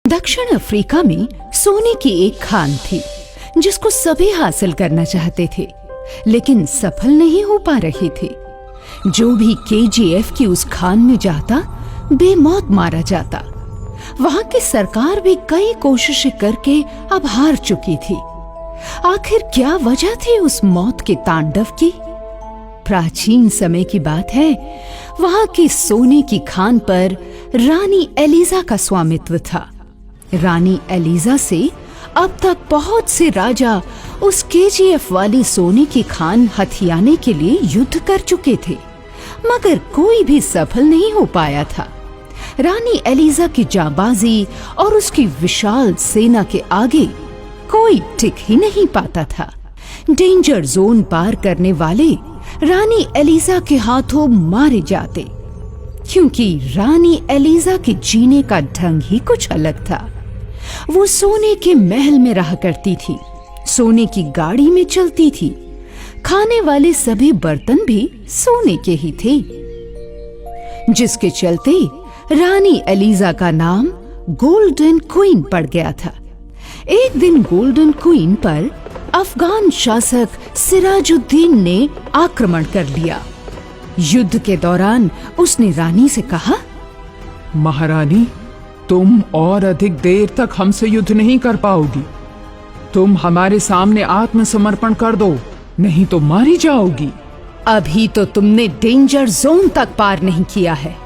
दक्षिण अफ्रीका में सोने की एक खान थी जिसको सभी हासिल करना चाहते थे, लेकिन सफल नहीं हो पा रहे थे। जो भी केजीएफ की उस खान में जाता बेमौत मारा जाता। वहां की सरकार भी कई कोशिशें करके अब हार चुकी थी। आखिर क्या वजह थी उस मौत के तांडव की? प्राचीन समय की बात है। वहां की सोने की खान पर रानी एलिजा का स्वामित्व था। रानी एलिजा से अब तक बहुत से राजा उस केजीएफ वाली सोने की खान हथियाने के लिए युद्ध कर चुके थे, मगर कोई भी सफल नहीं हो पाया था। रानी एलिजा की जाबाजी और उसकी विशाल सेना के आगे कोई टिक ही नहीं पाता था। डेंजर जोन पार करने वाले रानी एलिजा के हाथों मारे जाते, क्योंकि रानी एलिजा के जीने का ढंग ही कुछ अलग था। वो सोने के महल में रहा करती थी, सोने की गाड़ी में चलती थी, खाने वाले सभी बर्तन भी सोने के ही थे, जिसके चलते रानी एलिजा का नाम गोल्डन क्वीन पड़ गया था। एक दिन गोल्डन क्वीन पर अफगान शासक सिराजुद्दीन ने आक्रमण कर लिया। युद्ध के दौरान उसने रानी से कहा, महारानी, तुम और अधिक देर तक हमसे युद्ध नहीं कर पाओगी। तुम हमारे सामने आत्मसमर्पण कर दो, नहीं तो मारी जाओगी। अभी तो तुमने डेंजर जोन तक पार नहीं किया है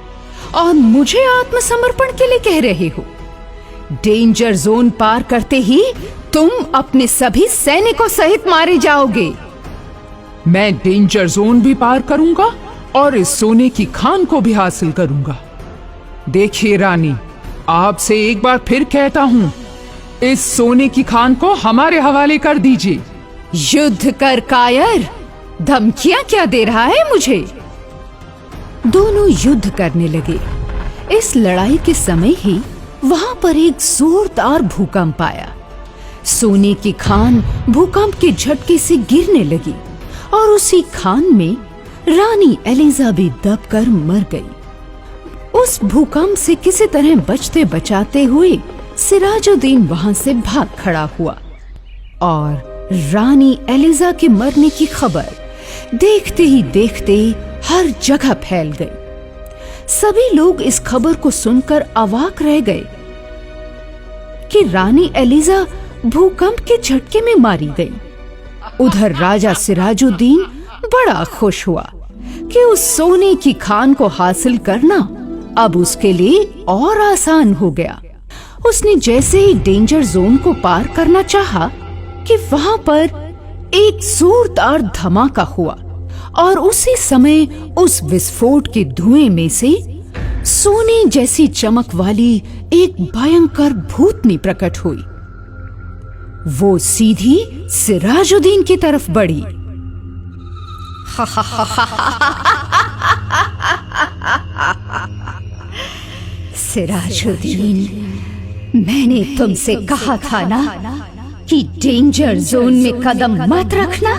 और मुझे आत्मसमर्पण के लिए कह रहे हो। डेंजर जोन पार करते ही तुम अपने सभी सैनिकों सहित मारे जाओगे। मैं डेंजर जोन भी पार करूंगा और इस सोने की खान को भी हासिल करूंगा। देखिए रानी, आपसे एक बार फिर कहता हूं, इस सोने की खान को हमारे हवाले कर दीजिए। युद्ध कर कायर, धमकियां क्या दे रहा है मुझे? दोनों युद्ध करने लगे। इस लड़ाई के समय ही वहां पर एक जोरदार भूकंप आया। सोने की खान भूकंप के झटके से गिरने लगी और उसी खान में रानी एलिजा भी दबकर मर गई। उस भूकंप से किसी तरह बचते बचाते हुए सिराजुद्दीन वहां से भाग खड़ा हुआ और रानी एलिजा के मरने की खबर देखते ही देखते हर जगह फैल गई। सभी लोग इस खबर को सुनकर अवाक रह गए कि रानी एलिजा भूकंप के झटके में मारी गई। उधर राजा सिराजुद्दीन बड़ा खुश हुआ कि उस सोने की खान को हासिल करना अब उसके लिए और आसान हो गया। उसने जैसे ही डेंजर जोन को पार करना चाहा कि वहां पर एक जोरदार धमाका हुआ और उसी समय उस विस्फोट के धुएं में से सोने जैसी चमक वाली एक भयंकर भूतनी प्रकट हुई। वो सीधी सिराजुद्दीन की तरफ बढ़ी। सिराजुद्दीन, मैंने तुमसे कहा था ना कि डेंजर जोन में कदम मत रखना।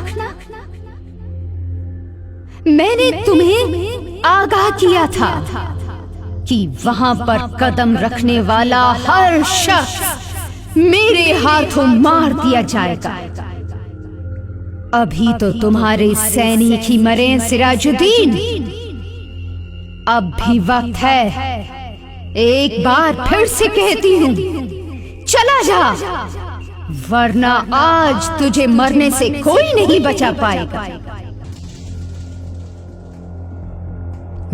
मैंने तुम्हें आगाह किया था कि वहां पर कदम रखने वाला हर शख्स मेरे हाथों मार दिया जाएगा। अभी तो तुम्हारे सैनिक ही मरे सिराजुद्दीन। अब भी वक्त है। एक बार फिर से कहती हूँ, चला जा, वरना आज तुझे मरने से कोई नहीं बचा पाएगा।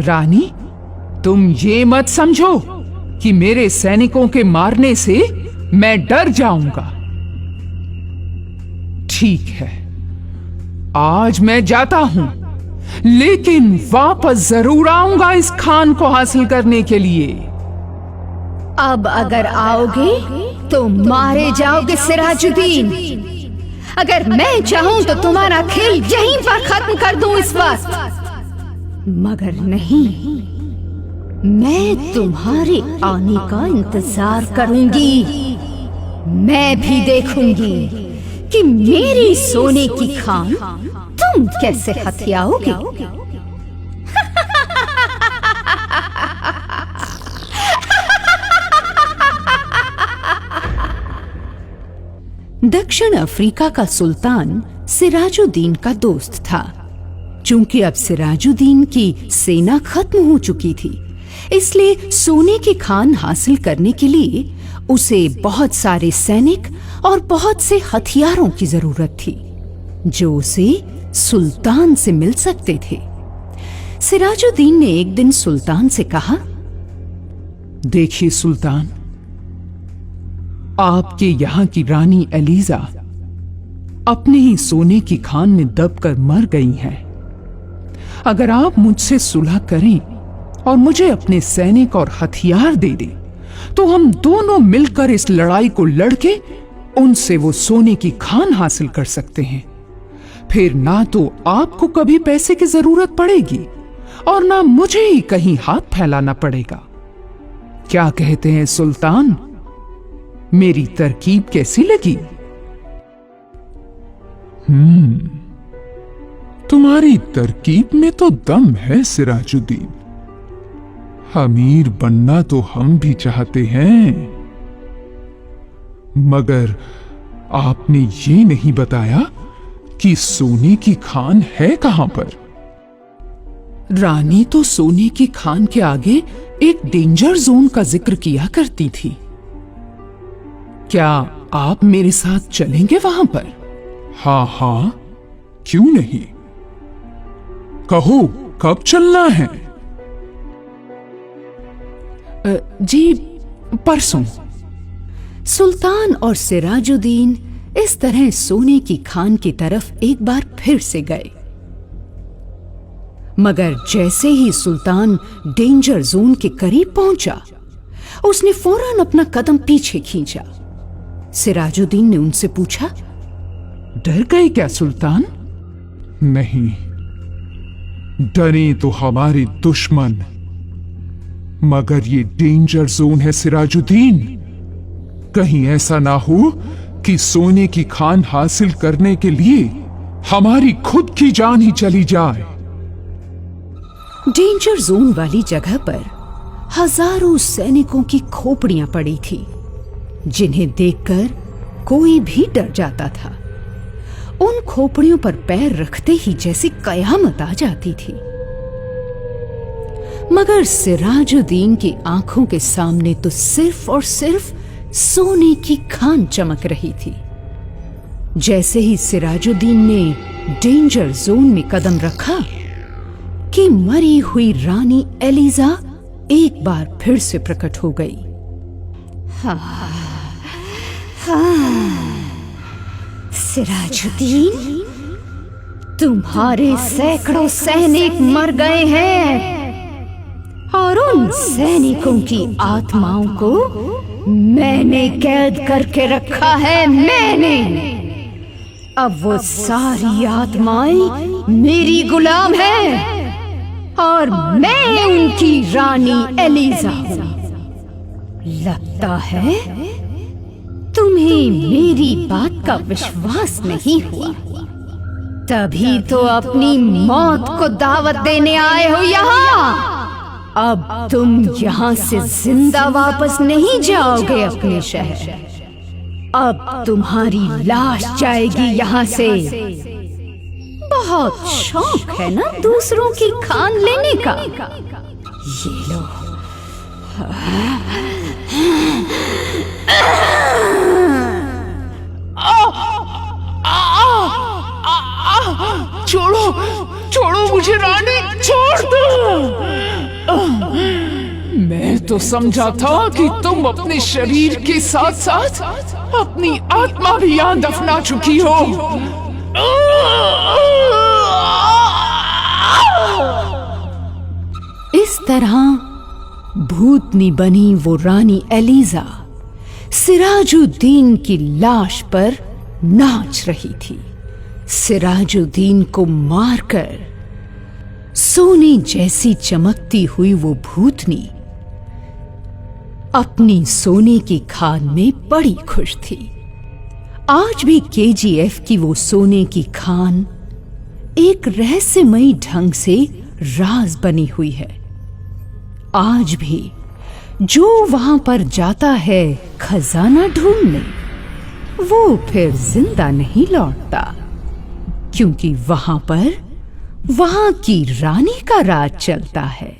रानी, तुम ये मत समझो कि मेरे सैनिकों के मारने से मैं डर जाऊंगा। ठीक है, आज मैं जाता हूं, लेकिन वापस जरूर आऊंगा इस खान को हासिल करने के लिए। अब अगर आओगे तो मारे जाओगे सिराजुद्दीन। अगर मैं चाहूं तो तुम्हारा खेल यहीं पर खत्म कर दूं इस वक्त, मगर नहीं, मैं तुम्हारे आने का इंतजार करूंगी। मैं भी देखूंगी कि मेरी सोने की खान तुम कैसे हथियाओगे। दक्षिण अफ्रीका का सुल्तान सिराजुद्दीन का दोस्त था। चूंकि अब सिराजुद्दीन की सेना खत्म हो चुकी थी, इसलिए सोने की खान हासिल करने के लिए उसे बहुत सारे सैनिक और बहुत से हथियारों की जरूरत थी, जो उसे सुल्तान से मिल सकते थे। सिराजुद्दीन ने एक दिन सुल्तान से कहा, देखिए सुल्तान, आपके यहाँ की रानी एलिजा अपने ही सोने की खान में दबकर मर गई हैं। अगर आप मुझसे सुलह करें और मुझे अपने सैनिक और हथियार दे दें, तो हम दोनों मिलकर इस लड़ाई को लड़के उनसे वो सोने की खान हासिल कर सकते हैं। फिर ना तो आपको कभी पैसे की जरूरत पड़ेगी और ना मुझे ही कहीं हाथ फैलाना पड़ेगा। क्या कहते हैं सुल्तान, मेरी तरकीब कैसी लगी? तुम्हारी तरकीब में तो दम है सिराजुद्दीन। अमीर बनना तो हम भी चाहते हैं, मगर आपने ये नहीं बताया कि सोने की खान है कहां पर। रानी तो सोने की खान के आगे एक डेंजर जोन का जिक्र किया करती थी। क्या आप मेरे साथ चलेंगे वहां पर? हाँ, क्यों नहीं। कहो कब चलना है? जी परसों। सुल्तान और सिराजुद्दीन इस तरह सोने की खान की तरफ एक बार फिर से गए, मगर जैसे ही सुल्तान डेंजर जोन के करीब पहुंचा, उसने फौरन अपना कदम पीछे खींचा। सिराजुद्दीन ने उनसे पूछा, डर गए क्या सुल्तान? नहीं, डरे तो हमारे दुश्मन, मगर ये डेंजर जोन है सिराजुद्दीन। कहीं ऐसा ना हो कि सोने की खान हासिल करने के लिए हमारी खुद की जान ही चली जाए। डेंजर जोन वाली जगह पर हजारों सैनिकों की खोपड़ियां पड़ी थी, जिन्हें देखकर कोई भी डर जाता था। उन खोपड़ियों पर पैर रखते ही जैसे कयामत आ जाती थी। मगर सिराजुद्दीन की आंखों के सामने तो सिर्फ और सिर्फ सोने की खान चमक रही थी। जैसे ही सिराजुद्दीन ने डेंजर जोन में कदम रखा कि मरी हुई रानी एलिजा एक बार फिर से प्रकट हो गई। सिराजुद्दीन, तुम्हारे सैकड़ों सैनिक मर गए हैं और उन सैनिकों की आत्माओं को मैंने कैद करके रखा है। मैंने अब वो सारी आत्माएं मेरी गुलाम हैं और मैं उनकी रानी एलिजा हूं। लगता है तुम्हें मेरी बात का विश्वास नहीं हुआ, तभी तो अपनी मौत को दावत देने आए हो यहाँ। अब तुम यहाँ से जिंदा वापस नहीं जाओगे अपने शहर। अब तुम्हारी लाश जाएगी यहाँ से। बहुत शौक है ना दूसरों की खान लेने का। ये लो। छोड़ो, छोड़ो मुझे रानी, छोड़ दो। मैं तो समझा था कि तुम अपने शरीर के साथ साथ अपनी आत्मा भी यहां दफना चुकी हो। इस तरह भूतनी बनी वो रानी एलिजा सिराजुद्दीन की लाश पर नाच रही थी। सिराजुद्दीन को मारकर सोने जैसी चमकती हुई वो भूतनी अपनी सोने की खान में बड़ी खुश थी। आज भी केजीएफ की वो सोने की खान एक रहस्यमयी ढंग से राज बनी हुई है। आज भी जो वहां पर जाता है खजाना ढूंढने, वो फिर जिंदा नहीं लौटता, क्योंकि वहां पर वहां की रानी का राज चलता है।